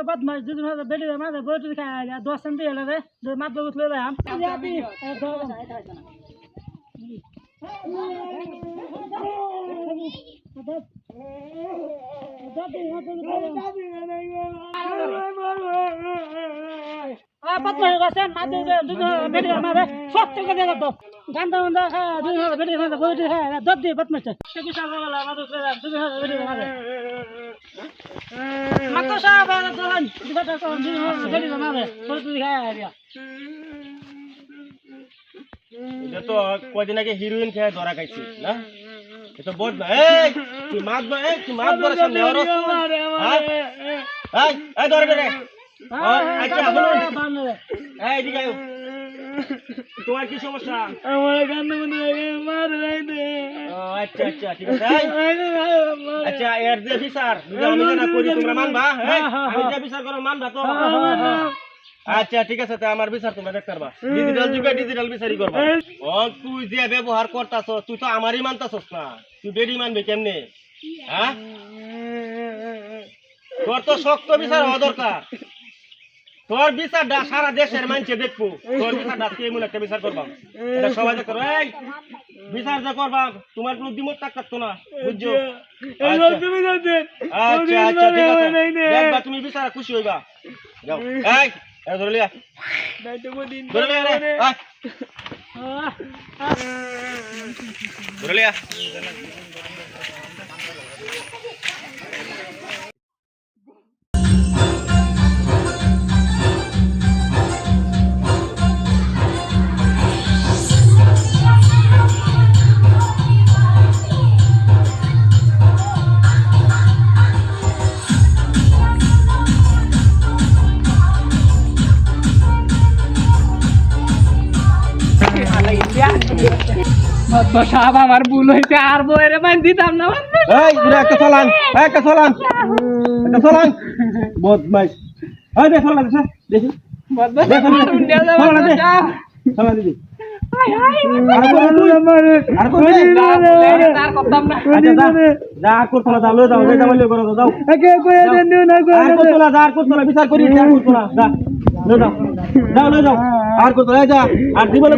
बदमाश दूध बेटी माता बोटी खाया 10 सेंट हेला रे जो मात बगुत ले हम बदमाश गसे मात दूध बेटी मारे सब के दे दो गंदा गंदा खा दूध बेटी माता बोटी खाया 10 दे बदमाश के गुस्सा वाला मात दूध बेटी मारे Mato siapa yang jalan? Kita tak jadi mana? Betul dia dia. Itu tu kau jenak heroin kaya dora kaisi, na? Itu bot na, eh, kimat dora sambil orang. Dora bere. Acha, belum. Di kayu. তোমার কি সমস্যা? আমার কান্না মনে মার রাইতে। আচ্ছা ঠিক আছে। আচ্ছা এর যে বিচার আমি না করি তোমরা মানবা? হ্যাঁ আমি যে বিচার করব মানবা তো? আচ্ছা ঠিক আছে, তা আমার বিচার তোমরা দেখতে পারবা। ডিজিটাল যুগে ডিজিটাল বিচারই করবা। তুই যে ব্যবহার করতাছস তুই তো আমারই মানতাছস না, তুই বেডি মানবে কেমনে? হ্যাঁ তোর তো শক্ত বিচার হওয়া দরকার। তোর বিচারটা সারা দেশের মানুষে দেখবো, তোর বিচারটা কে মূল একটা বিচার করবা, এটা সবাই দেখো। এই বিচার যে করবা তোমার কোনো দ্বিমত থাকতো না, বুঝছো? আচ্ছা ঠিক আছে, দেখবা তুমি বিচার খুশি হইবা। যাও এই ধরে লিয়া ধরে লিয়া ধরে লিয়া। সাহেব আমার ভুল হয়েছে, আর বইরে মান দিতাম না। একটা চলান বদমাইশ। দেখি বিচার করি যাও আর করতো আর জীবনে